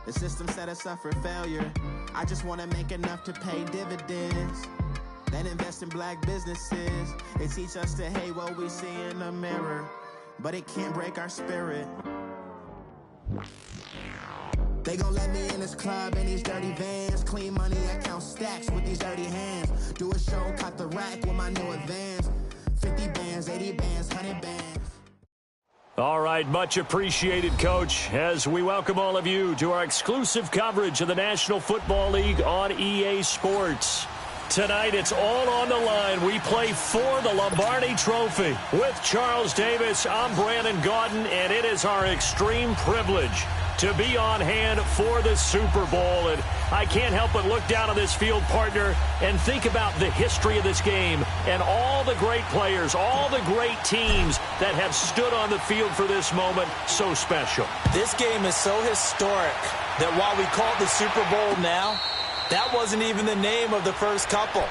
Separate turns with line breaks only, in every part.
The system set us up for failure. I just want to make enough to pay dividends. Then invest in black businesses. They teach us to hate what we see in the mirror, but it can't break our spirit. They gon' let me in this club in these dirty vans. Clean money, I count stacks with these dirty hands. Do a show, cut the rack with my new advance. 50 bands, 80 bands, 100 bands.
All right, much appreciated, Coach, as we welcome all of you to our exclusive coverage of the National Football League on EA Sports. Tonight, it's all on the line. We play for the Lombardi Trophy. With Charles Davis, I'm Brandon Gaudin, and it is our extreme privilege to be on hand for the Super Bowl. And I can't help but look down on this field, partner, and think about the history of this game and all the great players, all the great teams that have stood on the field for this moment. So special.
This game is so historic that while we call it the Super Bowl now, that wasn't even the name of the first couple.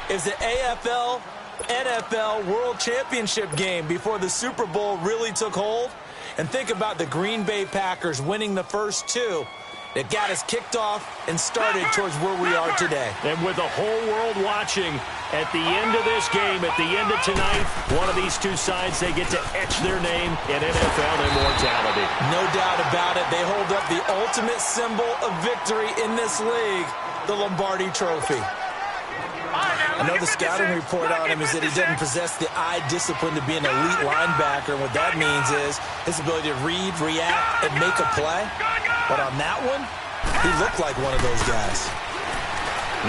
It's the AFL, NFL World Championship game before the Super Bowl really took hold. And think about the Green Bay Packers winning the first two that got us kicked off and started towards where we are today.
And with the whole world watching, at the end of this game, at the end of tonight, one of these two sides, they get to etch their name in NFL immortality.
No doubt about it. They hold up the ultimate symbol of victory in this league, the Lombardi Trophy. I know the scouting report on him is that he doesn't possess the eye discipline to be an elite linebacker. And what that means is his ability to read, react, and make a play. But on that one, he looked like one of those guys.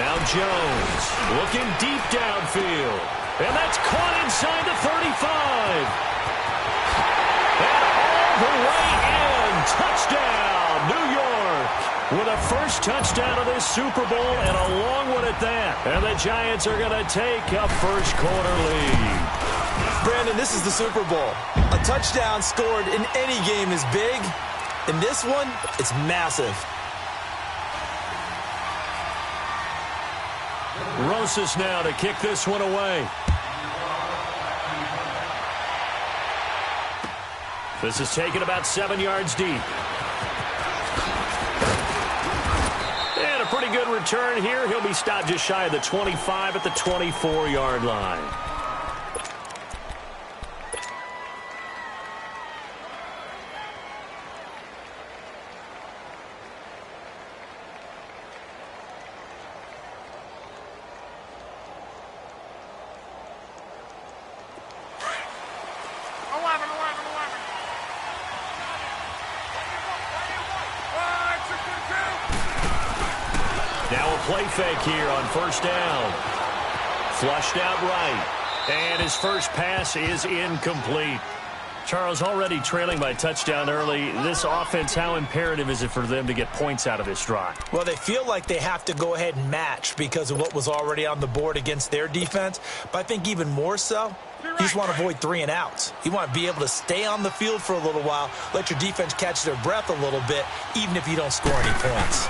Now Jones looking deep downfield. And that's caught inside the 35. And all the way in. Touchdown, New York. With a first touchdown of this Super Bowl, and a long one at that. And the Giants are going to take a first quarter lead.
Brandon, this is the Super Bowl. A touchdown scored in any game is big. In this one, it's massive.
Rosas now to kick this one away. This is taken about 7 yards deep. And a pretty good return here. He'll be stopped just shy of the 25 at the 24-yard line. Play fake here on first down. Flushed out right. And his first pass is incomplete. Charles, already trailing by touchdown early. This offense, how imperative is it for them to get points out of this drive?
Well, they feel like they have to go ahead and match because of what was already on the board against their defense. But I think even more so, you just want to avoid 3 and outs. You want to be able to stay on the field for a little while, let your defense catch their breath a little bit, even if you don't score any points.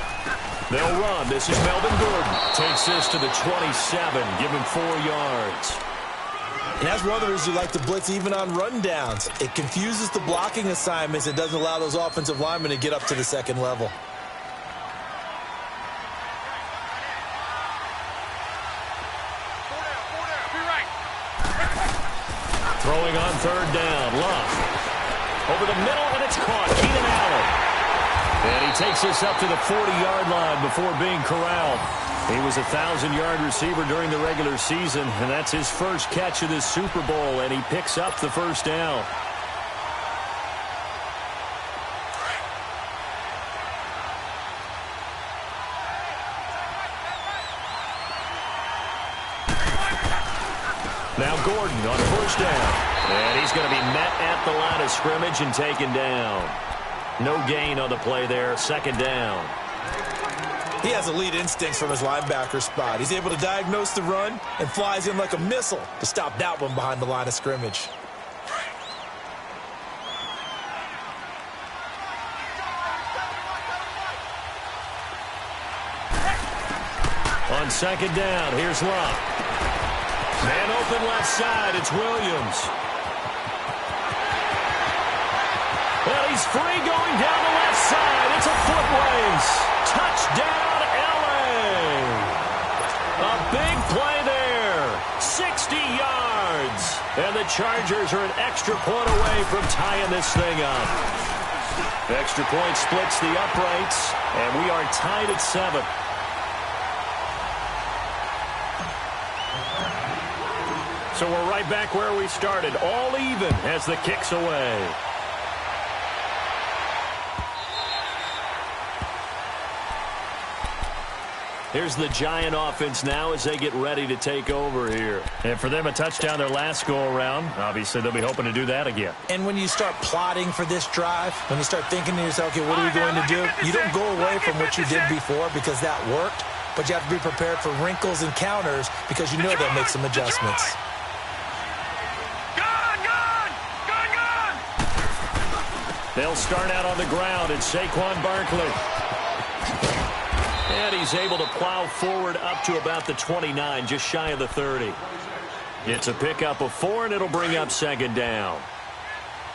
They'll run. This is Melvin Gordon. Takes this to the 27. Give him 4 yards.
And that's one of the reasons you like to blitz even on rundowns. It confuses the blocking assignments. It doesn't allow those offensive linemen to get up to the second level.
Throwing on third down. Love. Over the middle, and it's caught. Keenan Allen. And he takes this up to the 40-yard line before being corralled. He was a 1,000-yard receiver during the regular season, and that's his first catch of this Super Bowl, and he picks up the first down. Now Gordon on first down. And he's going to be met at the line of scrimmage and taken down. No gain on the play there. Second down.
He has elite instincts from his linebacker spot. He's able to diagnose the run and flies in like a missile to stop that one behind the line of scrimmage.
On second down, here's Love. Man open left side, it's Williams. Well, he's free going down the left side. It's a foot race. Chargers are an extra point away from tying this thing up. Extra point splits the uprights, and we are tied at 7. So we're right back where we started, all even as the kick's away. Here's the Giant offense now as they get ready to take over here. And for them, a touchdown their last go-around. Obviously, they'll be hoping to do that again.
And when you start plotting for this drive, when you start thinking to yourself, okay, what are we going to do? You don't go away from what you did before because that worked, but you have to be prepared for wrinkles and counters because you know they'll make some adjustments.
They'll start out on the ground, and Saquon Barkley. And he's able to plow forward up to about the 29, just shy of the 30. It's a pickup of 4, and it'll bring up second down.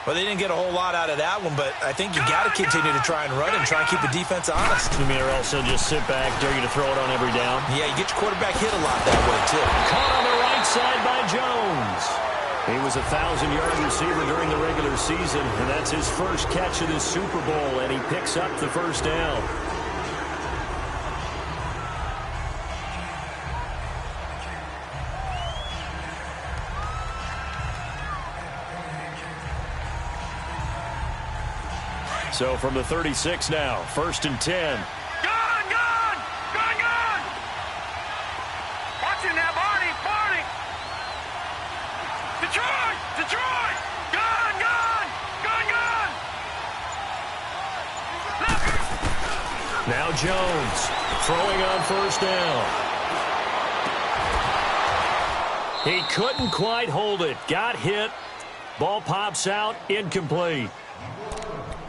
Well, they didn't get a whole lot out of that one, but I think you got to continue to try and run and try and keep the defense honest.
You mean, or else they'll just sit back, dare you to throw it on every down?
Yeah, you get your quarterback hit a lot that way, too.
Caught on the right side by Jones. He was a 1,000-yard receiver during the regular season, and that's his first catch of this Super Bowl, and he picks up the first down. So from the 36 now, 1st and 10.
Gone! Watching that, Barney! Detroit! Gone!
Now Jones throwing on 1st down. He couldn't quite hold it. Got hit. Ball pops out. Incomplete.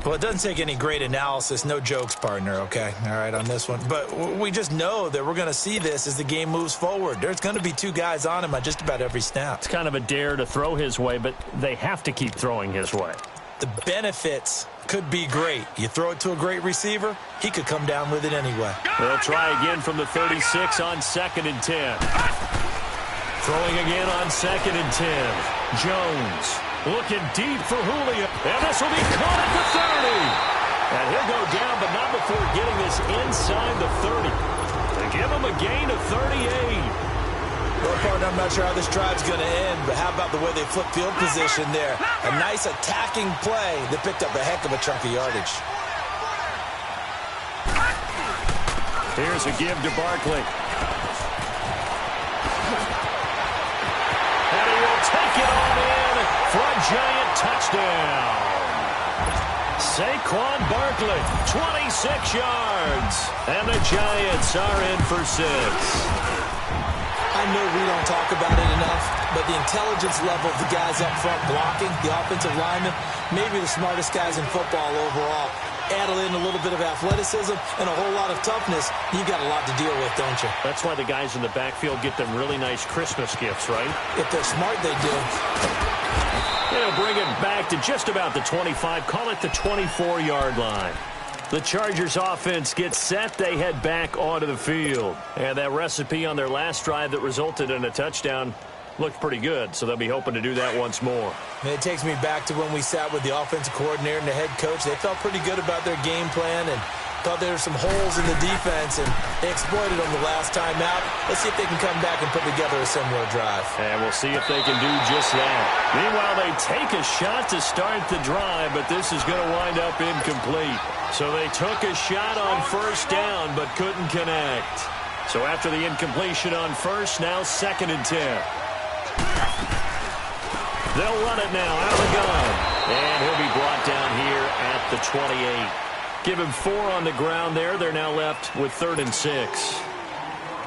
Well, it doesn't take any great analysis. No jokes, partner, okay? All right, on this one. But we just know that we're going to see this as the game moves forward. There's going to be 2 guys on him on just about every snap.
It's kind of a dare to throw his way, but they have to keep throwing his way.
The benefits could be great. You throw it to a great receiver, he could come down with it anyway.
They'll try again from the 36 on 2nd and 10. Throwing again on 2nd and 10. Jones. Looking deep for Julio. And this will be caught at the 30. And he'll go down, but not before getting this inside the 30. They give him a gain of 38.
Well, partner, I'm not sure how this drive's going to end, but how about the way they flip field position there? A nice attacking play that picked up a heck of a chunk of yardage.
Here's a give to Barkley. And he will take it on in for a Giant touchdown. Saquon Barkley, 26 yards. And the Giants are in for 6.
I know we don't talk about it enough, but the intelligence level of the guys up front blocking, the offensive linemen, maybe the smartest guys in football overall. Add in a little bit of athleticism and a whole lot of toughness, you've got a lot to deal with, don't you?
That's why the guys in the backfield get them really nice Christmas gifts, right?
If they're smart, they do.
They'll bring it back to just about the 25, call it the 24-yard line. The Chargers offense gets set. They head back onto the field. And that recipe on their last drive that resulted in a touchdown looked pretty good, so they'll be hoping to do that once more.
And it takes me back to when we sat with the offensive coordinator and the head coach. They felt pretty good about their game plan and thought there were some holes in the defense, and they exploited them the last time out. Let's see if they can come back and put together a similar drive.
And we'll see if they can do just that. Meanwhile, they take a shot to start the drive, but this is going to wind up incomplete. So they took a shot on 1st down, but couldn't connect. So after the incompletion on 1st, now 2nd and 10. They'll run it now out of the gun. And he'll be brought down here at the 28. Give him 4 on the ground there. They're now left with 3rd and 6.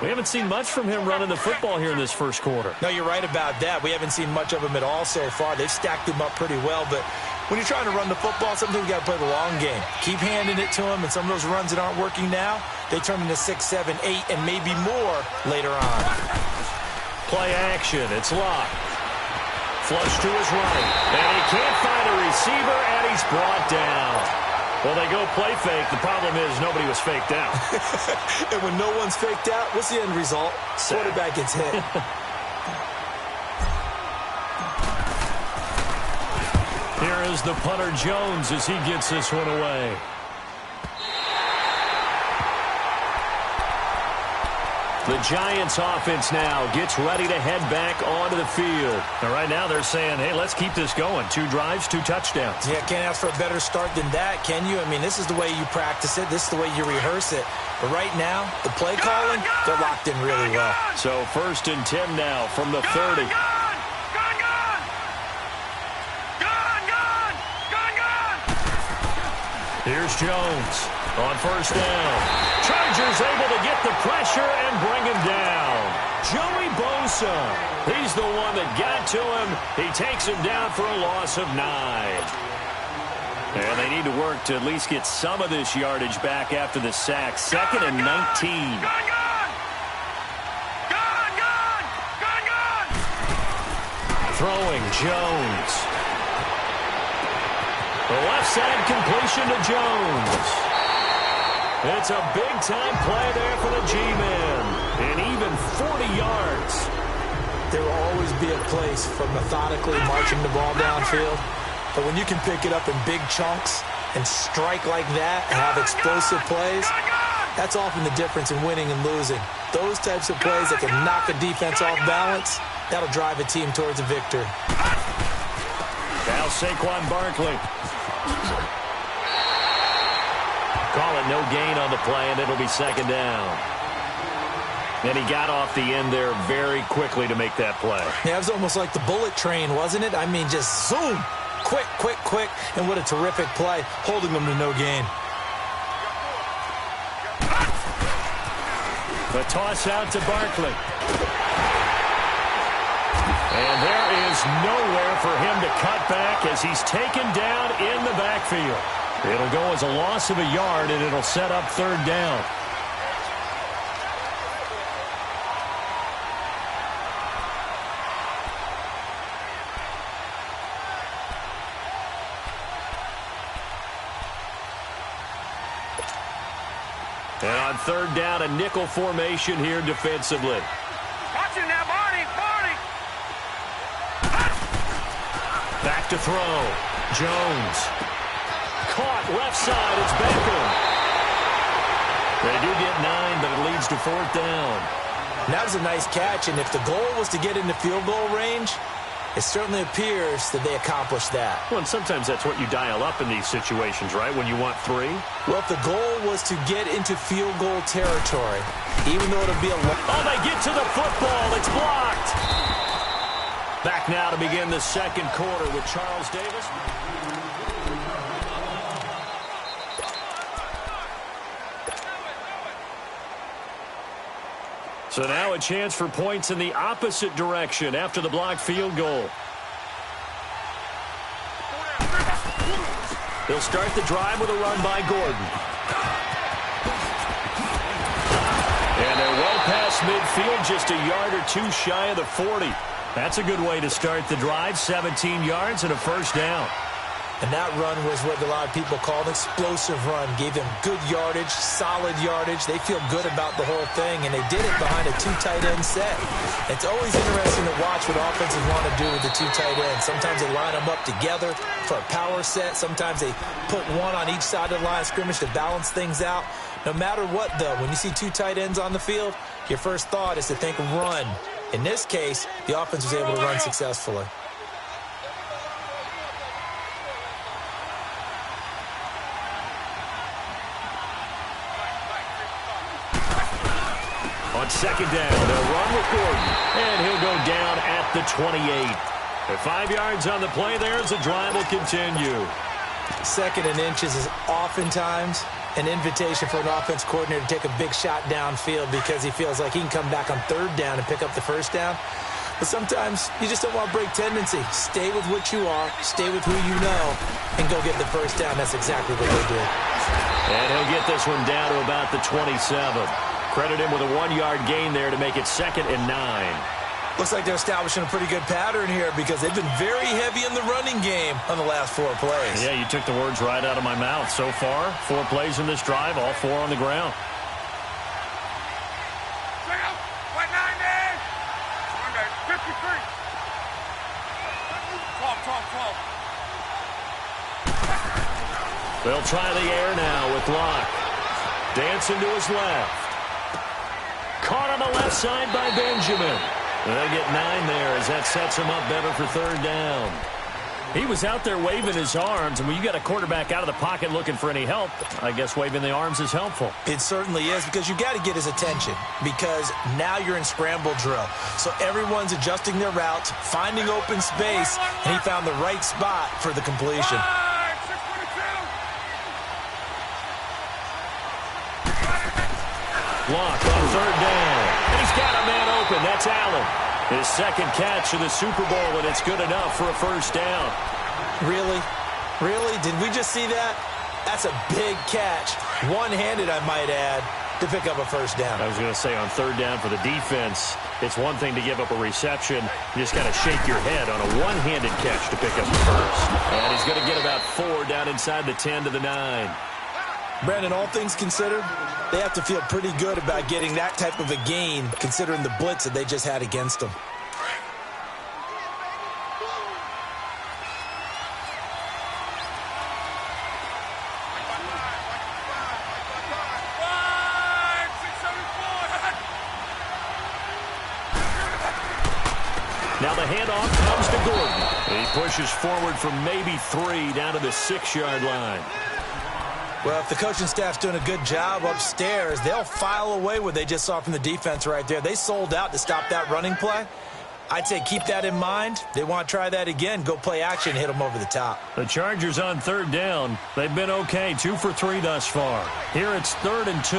We haven't seen much from him running the football here in this first quarter.
No, you're right about that. We haven't seen much of him at all so far. They've stacked him up pretty well, but when you're trying to run the football, sometimes you got to play the long game. Keep handing it to him, and some of those runs that aren't working now, they turn into 6, 7, 8, and maybe more later on.
Play action. It's locked. Flush to his right. And he can't find a receiver, and he's brought down. Well, they go play fake. The problem is nobody was faked out.
And when no one's faked out, what's the end result? Quarterback gets hit.
is the punter, Jones, as he gets this one away. The Giants offense now gets ready to head back onto the field. And right now they're saying, hey, let's keep this going. 2 drives, 2 touchdowns.
Yeah, can't ask for a better start than that, can you? I mean, this is the way you practice it. This is the way you rehearse it. But right now, the play calling, they're locked in really well.
So 1st and 10 now from the 30. Here's Jones on 1st down. Chargers able to get the pressure and bring him down. Joey Bosa, he's the one that got to him. He takes him down for a loss of 9. And they need to work to at least get some of this yardage back after the sack. 2nd and 19. Throwing Jones. The left side completion to Jones. It's a big-time play there for the G-Men. And even 40 yards.
There will always be a place for methodically marching the ball downfield. But when you can pick it up in big chunks and strike like that and have explosive plays, that's often the difference in winning and losing. Those types of plays that can knock a defense off balance, that'll drive a team towards a victory.
Now Saquon Barkley. Call it no gain on the play, and it'll be 2nd down. And he got off the end there very quickly to make that play.
Yeah, it was almost like the bullet train, wasn't it? I mean, just zoom. Quick, quick, quick. And what a terrific play, holding them to no gain.
The toss out to Barkley. And there is nowhere for him to cut back as he's taken down in the backfield. It'll go as a loss of a yard, and it'll set up 3rd down. And on 3rd down, a nickel formation here defensively.
Watch him now, Barney.
Back to throw. Jones. Caught left side. It's Beckham. They do get 9, but it leads to 4th down.
That was a nice catch, and if the goal was to get into field goal range, it certainly appears that they accomplished that.
Well, and sometimes that's what you dial up in these situations, right, when you want 3?
Well, if the goal was to get into field goal territory, even though it'll be a...
Oh, they get to the football. It's blocked. Back now to begin the 2nd quarter with Charles Davis. So now a chance for points in the opposite direction after the blocked field goal. They'll start the drive with a run by Gordon. And they're well past midfield, just a yard or 2 shy of the 40. That's a good way to start the drive, 17 yards and a 1st down.
And that run was what a lot of people call an explosive run. Gave them good yardage, solid yardage. They feel good about the whole thing, and they did it behind a 2 tight end set. It's always interesting to watch what offenses want to do with the 2 tight ends. Sometimes they line them up together for a power set. Sometimes they put one on each side of the line of scrimmage to balance things out. No matter what, though, when you see 2 tight ends on the field, your first thought is to think run. In this case, the offense was able to run successfully.
On 2nd down, they'll run with Gordon, and he'll go down at the 28. At 5 yards on the play there as the drive will continue.
2nd and inches is oftentimes an invitation for an offense coordinator to take a big shot downfield because he feels like he can come back on 3rd down and pick up the 1st down. But sometimes you just don't want to break tendency. Stay with what you are, stay with who you know, and go get the 1st down. That's exactly what they did.
And he'll get this one down to about the 27. Credit him with a 1-yard gain there to make it 2nd and 9.
Looks like they're establishing a pretty good pattern here because they've been very heavy in the running game on the last 4 plays.
Yeah, you took the words right out of my mouth. So far, 4 plays in this drive, all 4 on the ground.
What 9 man? 53. 12.
They'll try the air now with Locke. Dancing to his left. Caught on the left side by Benjamin. They'll get 9 there as that sets him up better for third down. He was out there waving his arms, and when you got a quarterback out of the pocket looking for any help, I guess waving the arms is helpful.
It certainly is, because you got to get his attention, because now you're in scramble drill. So everyone's adjusting their routes, finding open space, and he found the right spot for the completion.
Locke on third down. And he's got a man open. That's Allen. His second catch of the Super Bowl, and it's good enough for a first down.
Really? Really? Did we just see that? That's a big catch. One-handed, I might add, to pick up a first down.
I was going to say, on third down for the defense, it's one thing to give up a reception. You just got to shake your head on a one-handed catch to pick up the first. And he's going to get about 4 down inside the 10 to the 9.
Brandon, all things considered, they have to feel pretty good about getting that type of a gain, considering the blitz that they just had against them.
Now the handoff comes to Gordon. He pushes forward from maybe 3 down to the 6-yard line.
Well, if the coaching staff's doing a good job upstairs, they'll file away what they just saw from the defense right there. They sold out to stop that running play. I'd say keep that in mind. They want to try that again. Go play action, hit them over the top.
The Chargers on third down. They've been okay, 2 for 3 thus far. Here it's 3rd and 2.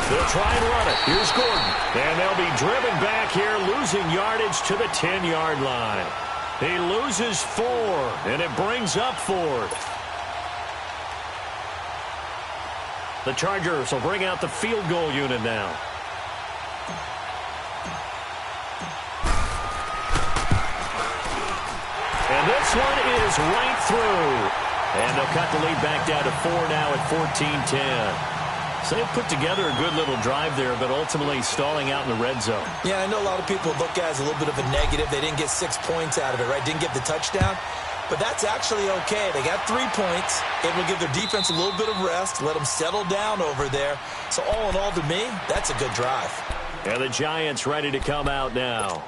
They'll try and run it. Here's Gordon. And they'll be driven back here, losing yardage to the 10-yard line. He loses 4, and it brings up 4th. The Chargers will bring out the field goal unit now. And this one is right through. And they'll cut the lead back down to 4 now at 14-10. So they put together a good little drive there, but ultimately stalling out in the red zone.
Yeah, I know a lot of people look at it as a little bit of a negative. They didn't get 6 points out of it, right? Didn't get the touchdown. But that's actually okay. They got 3 points. It will give their defense a little bit of rest, let them settle down over there. So all in all, to me, that's a good drive.
And the Giants ready to come out now.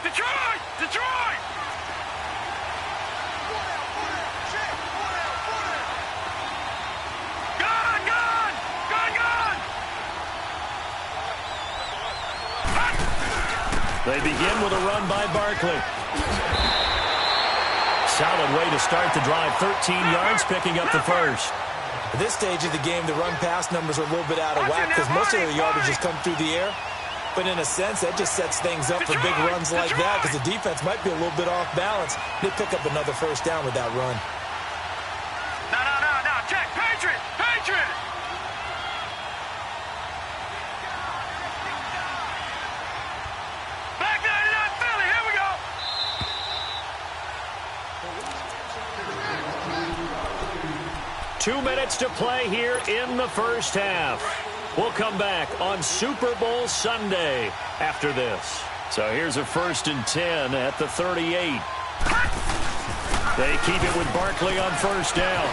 Detroit! Detroit! Gone! Gone! Gone! Gone!
They begin with a run by Barkley. Solid way to start the drive. 13 yards, picking up the first.
At this stage of the game, the run-pass numbers are a little bit out of whack because most of the yardage has come through the air. But in a sense, that just sets things up for big runs like that because the defense might be a little bit off balance. They pick up another first down with that run.
No. Check. Patriot! Patriot! Back 99 Philly. Here we go.
2 minutes to play here in the first half. We'll come back on Super Bowl Sunday after this. So here's a 1st and 10 at the 38. They keep it with Barkley on first down.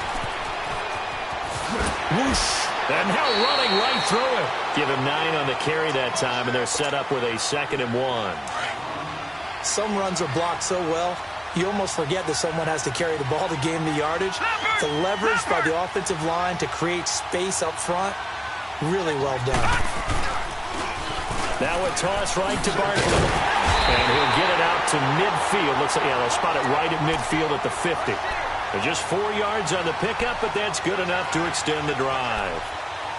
Whoosh. And now running right through it. Give him 9 on the carry that time, and they're set up with a 2nd and 1.
Some runs are blocked so well, you almost forget that someone has to carry the ball to gain the yardage. The leverage by the offensive line to create space up front, really well done.
Now a toss right to Barkley. And he'll get it out to midfield. Looks like, they'll spot it right at midfield at the 50. They're just 4 yards on the pickup, but that's good enough to extend the drive.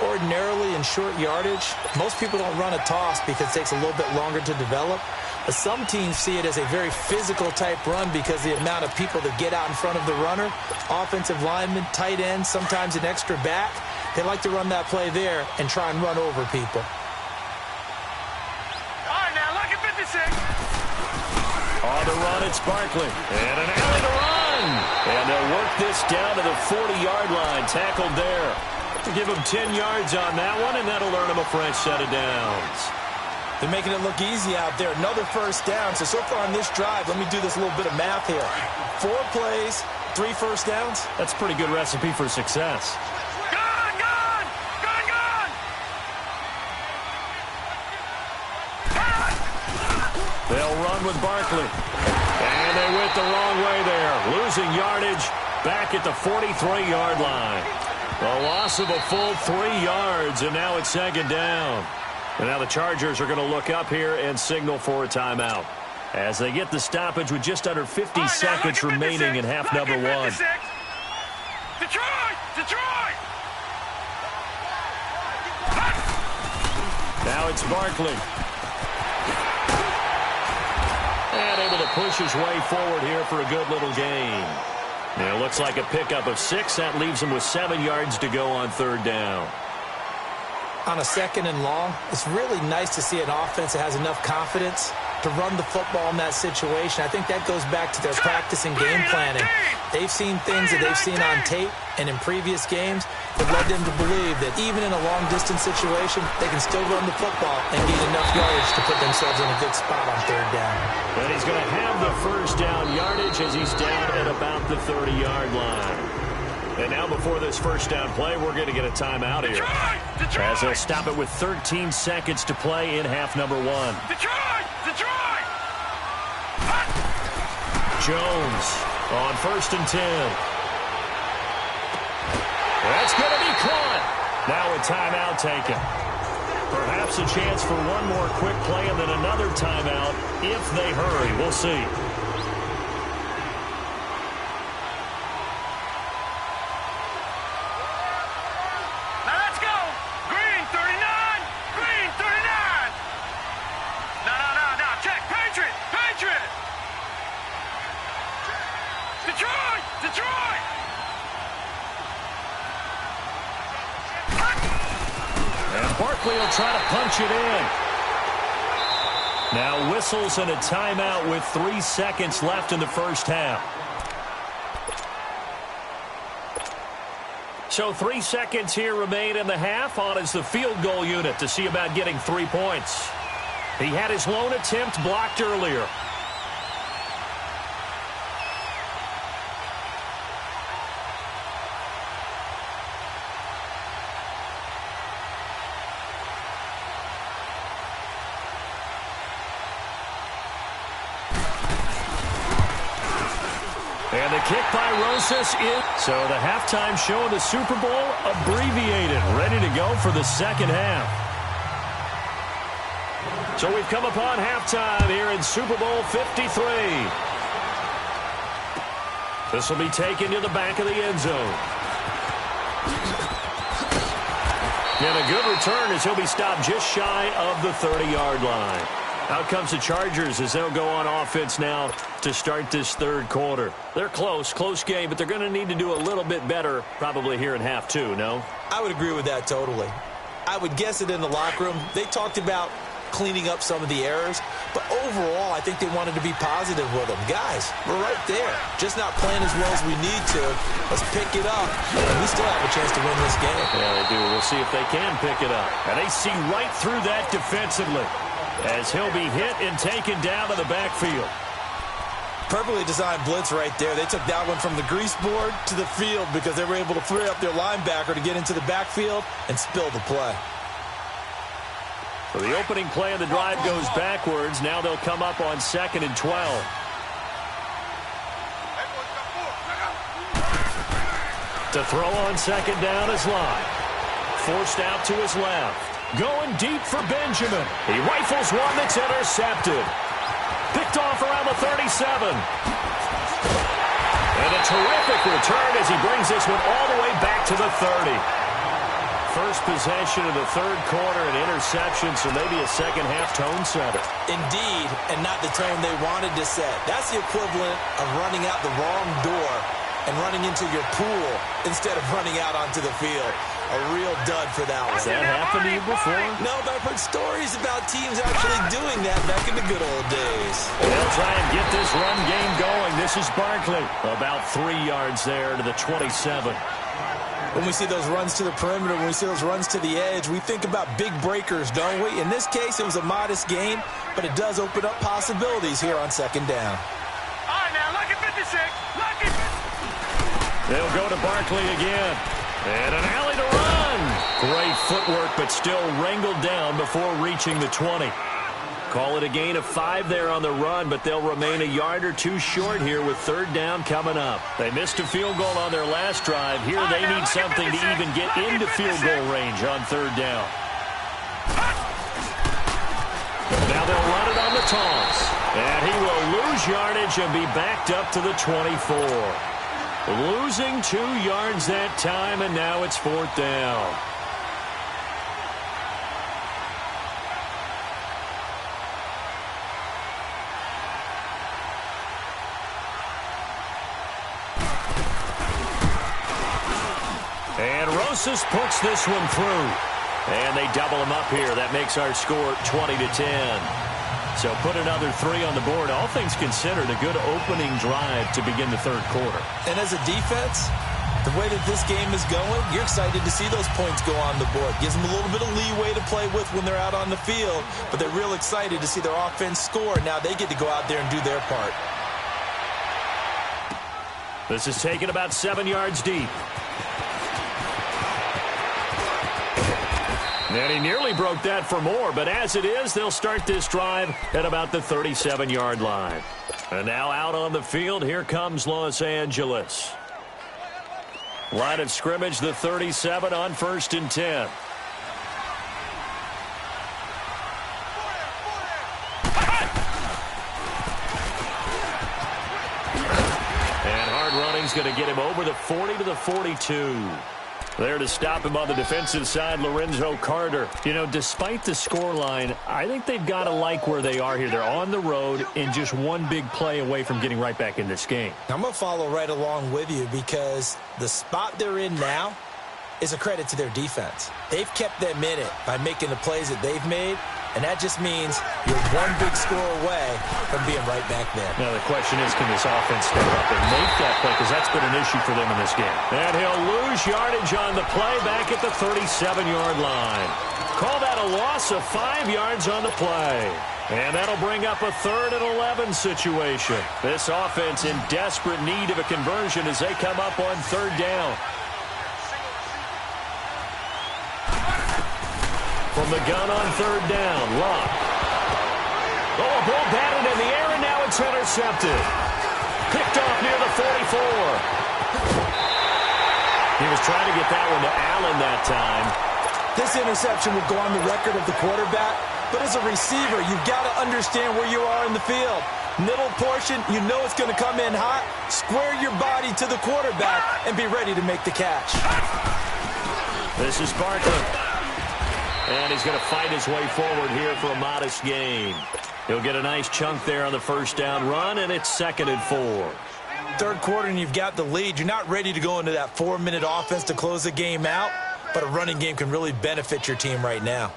Ordinarily in short yardage, most people don't run a toss because it takes a little bit longer to develop. But some teams see it as a very physical type run because the amount of people that get out in front of the runner, offensive linemen, tight ends, sometimes an extra back, they like to run that play there and try and run over people.
All right, now, look at 56.
On the run, it's Barkley. And an alley to run. And they'll work this down to the 40-yard line. Tackled there. To give him 10 yards on that one, and that'll earn him a fresh set of downs.
They're making it look easy out there. Another first down. So far on this drive, let me do this little bit of math here. 4 plays, 3 first downs.
That's a pretty good recipe for success. They'll run with Barkley. And they went the wrong way there. Losing yardage back at the 43-yard line. A loss of a full 3 yards, and now it's second down. And now the Chargers are going to look up here and signal for a timeout as they get the stoppage with just under 50 seconds remaining in half number 1.
Detroit! Detroit!
Now it's Barkley. And able to push his way forward here for a good little gain. Now it looks like a pickup of 6. That leaves him with 7 yards to go on third down.
On a second and long, it's really nice to see an offense that has enough confidence to run the football in that situation. I think that goes back to their practice and game planning. They've seen things that they've seen on tape and in previous games that led them to believe that even in a long-distance situation, they can still run the football and gain enough yardage to put themselves in a good spot on third down.
And he's going to have the first down yardage as he's down at about the 30-yard line. And now before this first down play, we're going to get a timeout here.
Detroit!
As they'll stop it with 13 seconds to play in half number 1.
Detroit! Detroit!
Jones on 1st and 10. That's going to be caught. Now a timeout taken. Perhaps a chance for one more quick play and then another timeout if they hurry. We'll see. Barkley will try to punch it in. Now whistles and a timeout with 3 seconds left in the first half. So 3 seconds here remain in the half. On is the field goal unit to see about getting 3 points. He had his lone attempt blocked earlier. And the kick by Rosas is... So the halftime show of the Super Bowl abbreviated, ready to go for the second half. So we've come upon halftime here in Super Bowl 53. This will be taken to the back of the end zone. And a good return as he'll be stopped just shy of the 30-yard line. Out comes the Chargers as they'll go on offense now to start this third quarter. They're close game, but they're going to need to do a little bit better probably here in half 2, no?
I would agree with that totally. I would guess it in the locker room. They talked about cleaning up some of the errors, but overall I think they wanted to be positive with them. Guys, we're right there. Just not playing as well as we need to. Let's pick it up. And we still have a chance to win this game.
Yeah, they do. We'll see if they can pick it up. And they see right through that defensively as he'll be hit and taken down to the backfield.
Perfectly designed blitz right there. They took that one from the grease board to the field because they were able to free up their linebacker to get into the backfield and spill the play.
So the opening play of the drive goes backwards. Now they'll come up on 2nd and 12. To throw on 2nd down is Lott. Forced out to his left. Going deep for Benjamin. He rifles one that's intercepted. Picked off around the 37. And a terrific return as he brings this one all the way back to the 30. First possession of the third quarter, an interception, so maybe a second-half tone setter.
Indeed, and not the tone they wanted to set. That's the equivalent of running out the wrong door and running into your pool instead of running out onto the field. A real dud for that one.
Has that happened to you before?
No, but I've heard stories about teams actually doing that back in the good old days.
They'll try and get this run game going. This is Barkley. About 3 yards there to the 27.
When we see those runs to the perimeter, when we see those runs to the edge, we think about big breakers, don't we? In this case, it was a modest gain, but it does open up possibilities here on second down.
All right, now, look at 56. Look at...
They'll go to Barkley again. And an alley to run. Great footwork, but still wrangled down before reaching the 20. Call it a gain of 5 there on the run, but they'll remain a yard or two short here with third down coming up. They missed a field goal on their last drive. Here they need something to even get into field goal range on third down. Now they'll run it on the toss. And he will lose yardage and be backed up to the 24. Losing 2 yards that time, and now it's fourth down. And Rosas puts this one through. And they double him up here. That makes our score 20-10. So put another 3 on the board. All things considered, a good opening drive to begin the third quarter.
And as a defense, the way that this game is going, you're excited to see those points go on the board. Gives them a little bit of leeway to play with when they're out on the field, but they're real excited to see their offense score. Now they get to go out there and do their part.
This is taken about 7 yards deep. And he nearly broke that for more, but as it is, they'll start this drive at about the 37-yard line. And now out on the field, here comes Los Angeles. Line of scrimmage, the 37 on 1st and 10. And hard running's going to get him over the 40 to the 42. There to stop him on the defensive side, Lorenzo Carter. You know, despite the scoreline, I think they've got to like where they are here. They're on the road and just one big play away from getting right back in this game.
I'm going to follow right along with you because the spot they're in now is a credit to their defense. They've kept them in it by making the plays that they've made, and that just means you're one big score away from being right back there.
Now the question is, can this offense step up and make that play? Because that's been an issue for them in this game. And he'll lose yardage on the play back at the 37-yard line. Call that a loss of 5 yards on the play. And that'll bring up a 3rd and 11 situation. This offense in desperate need of a conversion as they come up on third down. From the gun on third down, Luck. Oh, a ball batted in the air, and now it's intercepted. Picked off near the 44. He was trying to get that one to Allen that time.
This interception will go on the record of the quarterback, but as a receiver, you've got to understand where you are in the field. Middle portion, you know it's going to come in hot. Square your body to the quarterback and be ready to make the catch.
This is Barkley. And he's going to fight his way forward here for a modest gain. He'll get a nice chunk there on the first down run, and it's 2nd and 4.
Third quarter, and you've got the lead. You're not ready to go into that 4-minute offense to close the game out, but a running game can really benefit your team right now.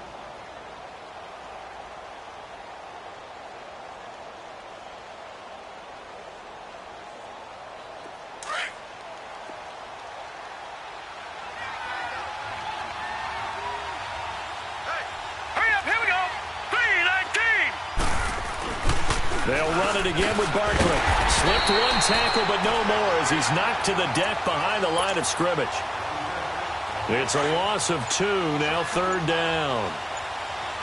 They'll run it again with Barkley. Slipped one tackle, but no more as he's knocked to the deck behind the line of scrimmage. It's a loss of 2, now third down.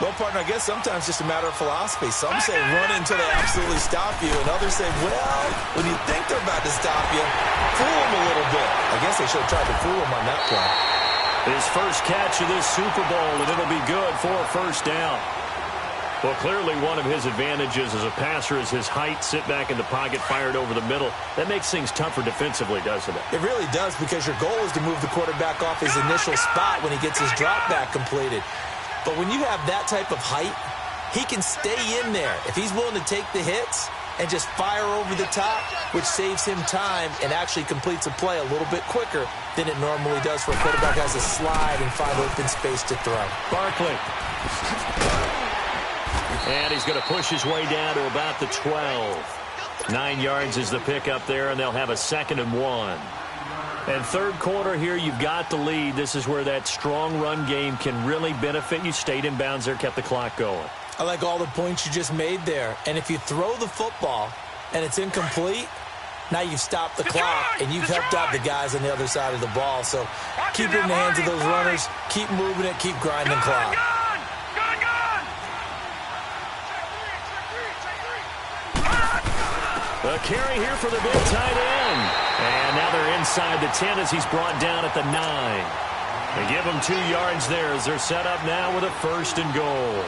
Well, partner, I guess sometimes just a matter of philosophy. Some say run until they absolutely stop you, and others say, well, when you think they're about to stop you, fool them a little bit. I guess they should have tried to fool them on that play.
His first catch of this Super Bowl, and it'll be good for a first down. Well, clearly one of his advantages as a passer is his height, sit back in the pocket, fired over the middle. That makes things tougher defensively, doesn't it?
It really does, because your goal is to move the quarterback off his initial spot when he gets his drop back completed. But when you have that type of height, he can stay in there. If he's willing to take the hits, and just fire over the top, which saves him time and actually completes a play a little bit quicker than it normally does for a quarterback who has a slide and find open space to throw.
Barkley. And he's going to push his way down to about the 12. 9 yards is the pickup there, and they'll have a 2nd and 1. And third quarter here, you've got the lead. This is where that strong run game can really benefit you. Stayed in bounds there, kept the clock going.
I like all the points you just made there. And if you throw the football and it's incomplete, now you've stopped the clock and you've helped out the guys on the other side of the ball. So keep it in the hands of those runners. Keep moving it. Keep grinding clock.
A carry here for the big tight end. And now they're inside the 10 as he's brought down at the 9. They give him 2 yards there as they're set up now with a 1st and goal.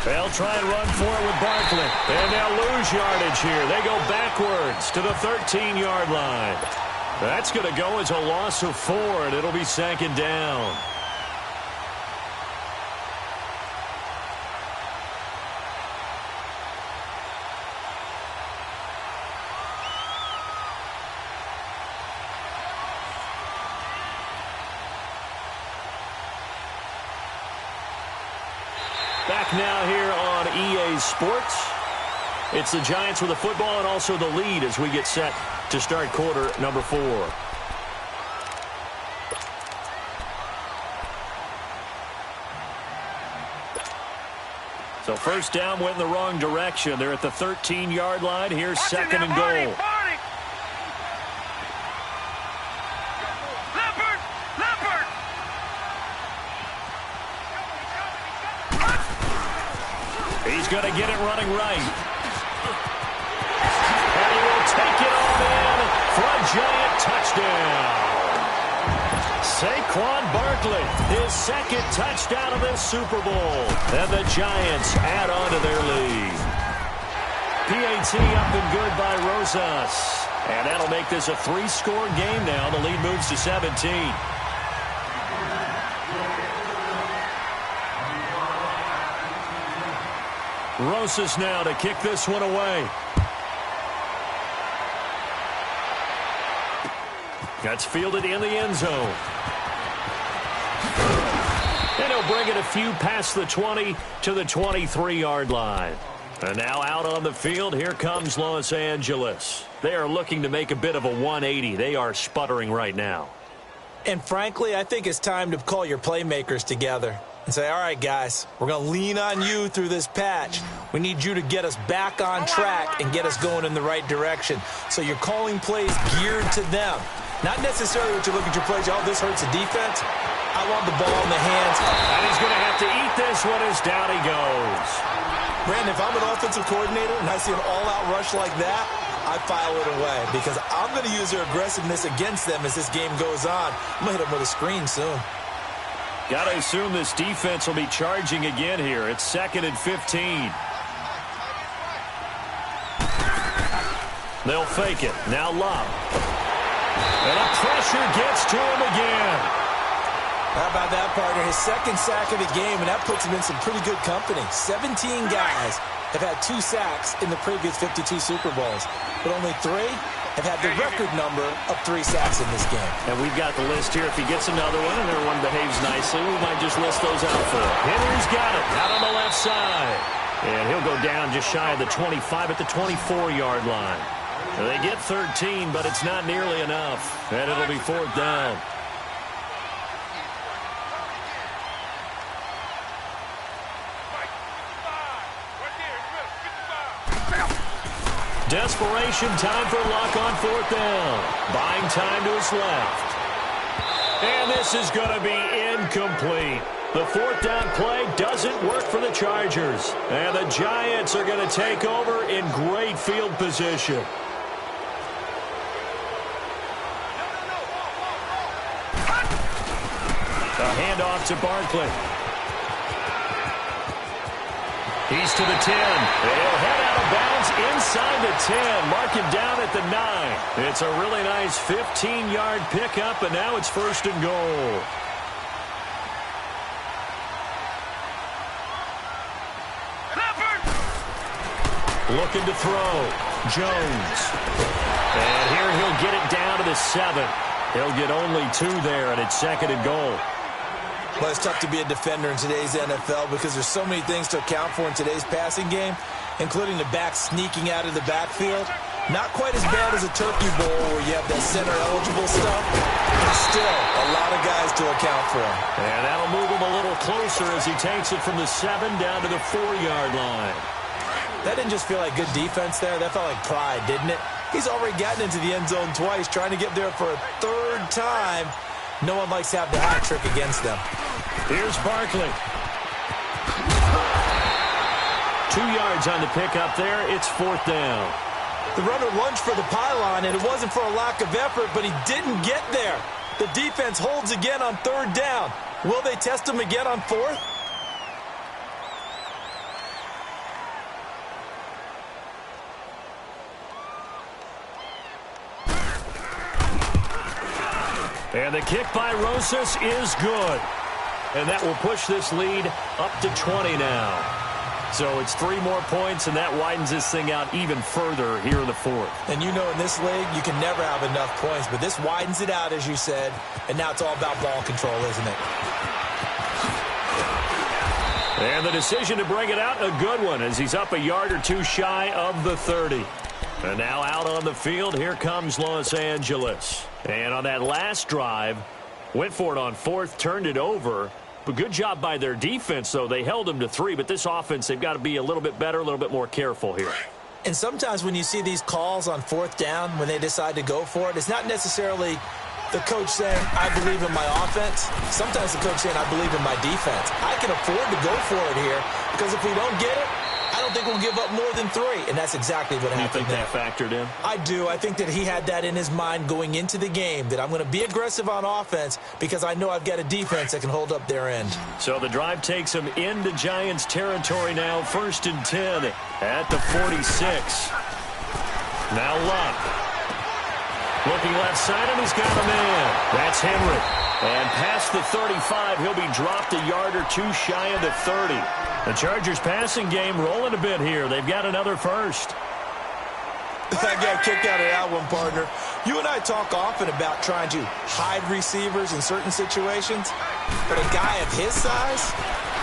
They'll try and run for it with Barkley. And they'll lose yardage here. They go backwards to the 13-yard line. That's going to go as a loss of 4, and it'll be 2nd down. Back now here on EA Sports. It's the Giants with the football and also the lead as we get set to start quarter number 4. So first down went in the wrong direction. They're at the 13-yard line. Here's 2nd and goal. He's going to get it running right. And he will take it all in for a Giant touchdown. Saquon Barkley, his 2nd touchdown of this Super Bowl. And the Giants add on to their lead. PAT up and good by Rosas. And that'll make this a 3-score game now. The lead moves to 17. Rosas now to kick this one away. That's fielded in the end zone. And he'll bring it a few past the 20 to the 23-yard line. And now out on the field, here comes Los Angeles. They are looking to make a bit of a 180. They are sputtering right now.
And frankly, I think it's time to call your playmakers together and say, all right, guys, we're going to lean on you through this patch. We need you to get us back on track and get us going in the right direction. So you're calling plays geared to them. Not necessarily what you look at your plays, oh, this hurts the defense. I want the ball in the hands.
And he's going to have to eat this one as down he goes.
Brandon, if I'm an offensive coordinator and I see an all-out rush like that, I file it away because I'm going to use their aggressiveness against them as this game goes on. I'm going to hit them with a screen soon.
Got to assume this defense will be charging again here. It's 2nd and 15. They'll fake it. Now Love. And a pressure gets to him again.
How about that, partner? His 2nd sack of the game, and that puts him in some pretty good company. 17 guys have had 2 sacks in the previous 52 Super Bowls, but only 3 have had the record number of 3 sacks in this game.
And we've got the list here. If he gets another one and everyone behaves nicely, we might just list those out for him. Henry's got it out on the left side. And he'll go down just shy of the 25 at the 24-yard line. They get 13, but it's not nearly enough. And it'll be 4th down. Desperation time for Luck on 4th down. Buying time to his left. And this is going to be incomplete. The 4th down play doesn't work for the Chargers. And the Giants are going to take over in great field position. A handoff to Barkley. He's to the 10. He'll head out of bounds inside the 10. Mark him down at the 9. It's a really nice 15-yard pickup, and now it's 1st and goal. Looking to throw. Jones. And here he'll get it down to the 7. He'll get only 2 there, and it's 2nd and goal.
Well, it's tough to be a defender in today's NFL because there's so many things to account for in today's passing game, including the back sneaking out of the backfield. Not quite as bad as a turkey bowl where you have that center-eligible stuff, but still a lot of guys to account for.
And that'll move him a little closer as he takes it from the 7 down to the 4-yard line.
That didn't just feel like good defense there. That felt like pride, didn't it? He's already gotten into the end zone twice, trying to get there for a 3rd time. No one likes to have the hat trick against them.
Here's Barkley. 2 yards on the pickup there. It's 4th down.
The runner lunged for the pylon, and it wasn't for a lack of effort, but he didn't get there. The defense holds again on 3rd down. Will they test him again on 4th?
And the kick by Rosas is good. And that will push this lead up to 20 now. So it's 3 more points, and that widens this thing out even further here in the 4th.
And you know in this league, you can never have enough points, but this widens it out, as you said, and now it's all about ball control, isn't it?
And the decision to bring it out, a good one, as he's up a yard or 2 shy of the 30. And now out on the field, here comes Los Angeles. And on that last drive, went for it on 4th, turned it over. But good job by their defense, though. They held them to 3, but this offense, they've got to be a little bit better, a little bit more careful here.
And sometimes when you see these calls on 4th down, when they decide to go for it, it's not necessarily the coach saying, I believe in my offense. Sometimes the coach saying, I believe in my defense. I can afford to go for it here because if we don't get it, I don't think we'll give up more than 3, and that's exactly what happened.
You think that factored in?
I do. I think that he had that in his mind going into the game, that I'm going to be aggressive on offense because I know I've got a defense that can hold up their end.
So the drive takes him into Giants territory now, 1st and 10 at the 46. Now Luck. Looking left side, and he's got a man. That's Henry. And past the 35, he'll be dropped a yard or 2 shy of the 30. The Chargers passing game rolling a bit here. They've got another first.
I got a kick out of that one, partner. You and I talk often about trying to hide receivers in certain situations, but a guy of his size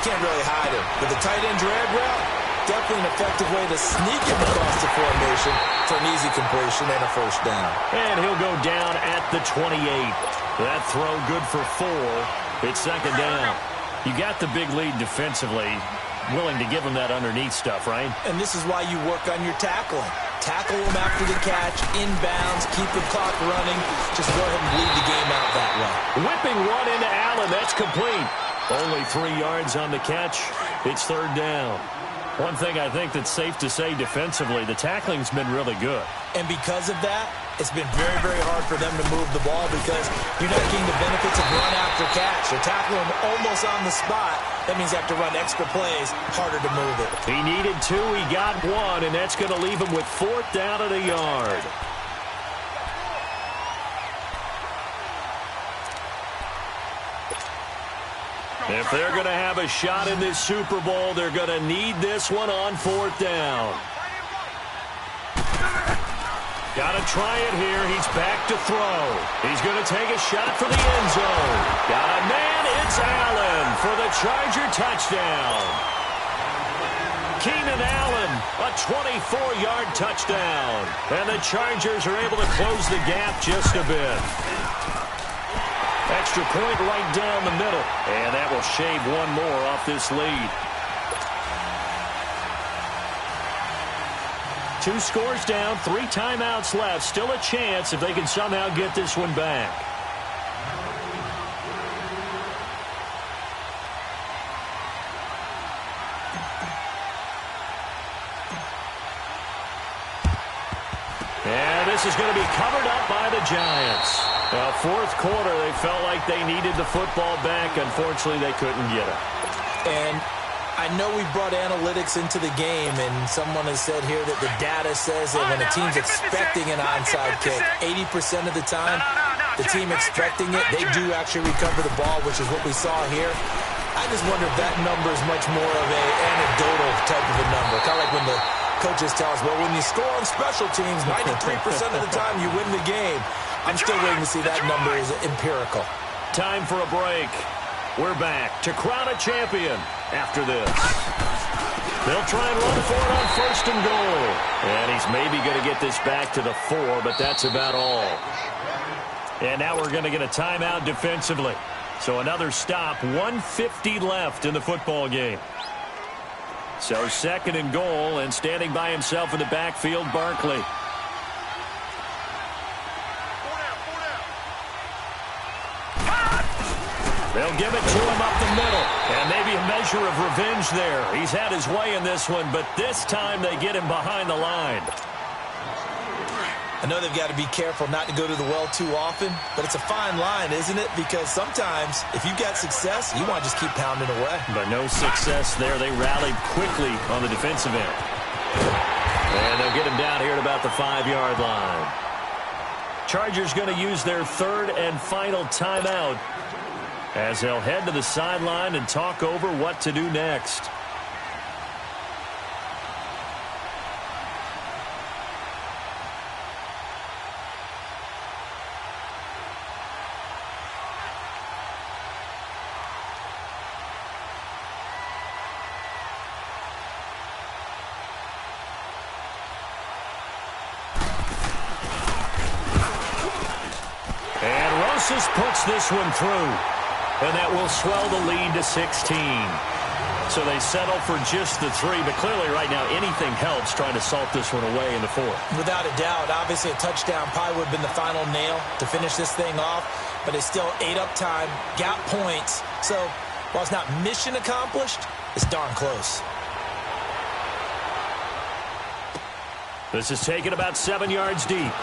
can't really hide him. With the tight end drag route, definitely an effective way to sneak him across the formation for an easy completion and a 1st down.
And he'll go down at the 28. That throw good for 4. It's 2nd down. You got the big lead defensively. Willing to give him that underneath stuff, right?
And this is why you work on your tackling. Tackle him after the catch, inbounds, keep the clock running. Just go ahead and bleed the game out that way.
Whipping one into Allen. That's complete. Only 3 yards on the catch. It's 3rd down. One thing I think that's safe to say defensively, the tackling's been really good.
And because of that, it's been very, very hard for them to move the ball because you're not getting the benefits of run after catch. They're tackling him almost on the spot. That means they have to run extra plays, harder to move it.
He needed 2, he got 1, and that's going to leave him with 4th down at a yard. If they're going to have a shot in this Super Bowl, they're going to need this one on 4th down. Got to try it here. He's back to throw. He's going to take a shot for the end zone. Got a man. It's Allen for the Charger touchdown. Keenan Allen, a 24-yard touchdown. And the Chargers are able to close the gap just a bit. Extra point right down the middle. And that will shave 1 more off this lead. 2 scores down, 3 timeouts left. Still a chance if they can somehow get this one back. And this is going to be covered up by the Giants. 4th quarter, they felt like they needed the football back. Unfortunately, they couldn't get it.
And I know we brought analytics into the game, and someone has said here that the data says that when a team's expecting an onside kick, 80% of the time, the team expecting it, they do actually recover the ball, which is what we saw here. I just wonder if that number is much more of an anecdotal type of a number, kind of like when the coaches tell us, well, when you score on special teams, 93% of the time you win the game. I'm still waiting to see that number is empirical.
Time for a break. We're back to crown a champion after this. They'll try and run for it on 1st and goal. And he's maybe going to get this back to the 4, but that's about all. And now we're going to get a timeout defensively. So another stop, 1:50 left in the football game. So 2nd and goal, and standing by himself in the backfield, Barkley. They'll give it to him up the middle. And maybe a measure of revenge there. He's had his way in this one, but this time they get him behind the line.
I know they've got to be careful not to go to the well too often, but it's a fine line, isn't it? Because sometimes, if you've got success, you want to just keep pounding away.
But no success there. They rallied quickly on the defensive end. And they'll get him down here at about the 5-yard line. Chargers going to use their 3rd and final timeout as they'll head to the sideline and talk over what to do next. Puts this one through, and that will swell the lead to 16. So they settle for just the 3, but clearly right now anything helps trying to salt this one away in the 4th.
Without a doubt, obviously a touchdown probably would have been the final nail to finish this thing off, but it's still 8 up time, got points. So while it's not mission accomplished, it's darn close.
This is taken about 7 yards deep.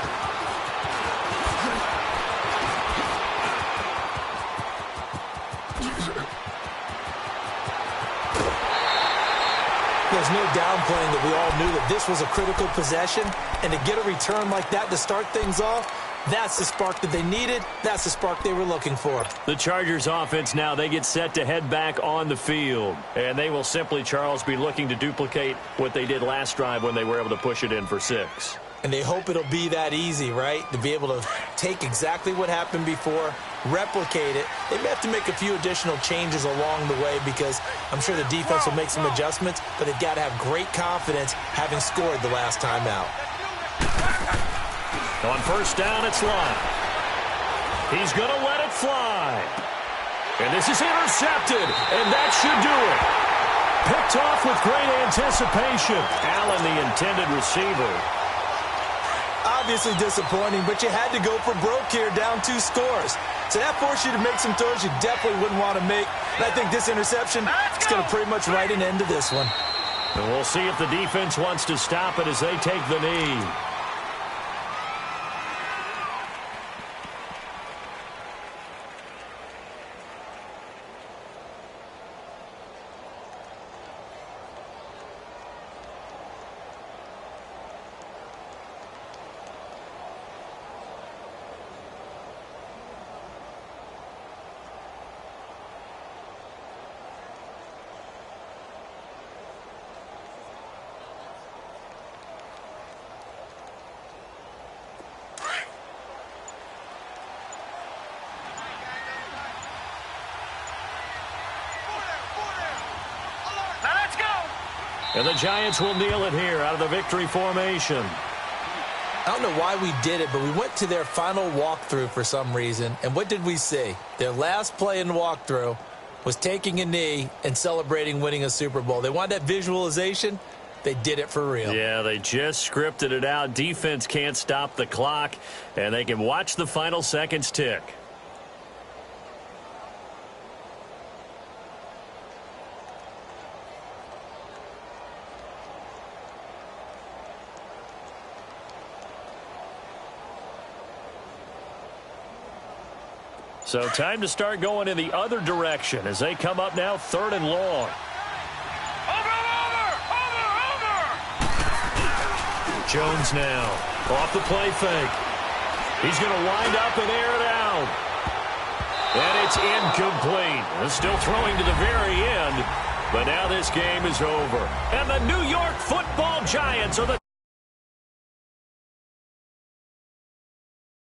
There's no downplaying that we all knew that this was a critical possession, and to get a return like that to start things off, that's the spark that they needed. That's the spark they were looking for.
The Chargers offense now, they get set to head back on the field, and they will simply, Charles, be looking to duplicate what they did last drive when they were able to push it in for 6.
And they hope it'll be that easy, right? To be able to take exactly what happened before, replicate it. They may have to make a few additional changes along the way because I'm sure the defense will make some adjustments, but they've got to have great confidence having scored the last time out.
On 1st down, it's Lott. He's going to let it fly. And this is intercepted, and that should do it. Picked off with great anticipation. Allen, the intended receiver.
Obviously disappointing, but you had to go for broke here, down 2 scores. So that forced you to make some throws you definitely wouldn't want to make. And I think this interception is going to pretty much write an end to this one.
And we'll see if the defense wants to stop it as they take the knee. And the Giants will kneel it here out of the victory formation.
I don't know why we did it, but we went to their final walkthrough for some reason. And what did we see? Their last play in the walkthrough was taking a knee and celebrating winning a Super Bowl. They wanted that visualization. They did it for real.
Yeah, they just scripted it out. Defense can't stop the clock, and they can watch the final seconds tick. So time to start going in the other direction as they come up now 3rd and long. Jones now off the play fake. He's going to wind up and air it out. And it's incomplete. Still throwing to the very end. But now this game is over. And the New York Football Giants are the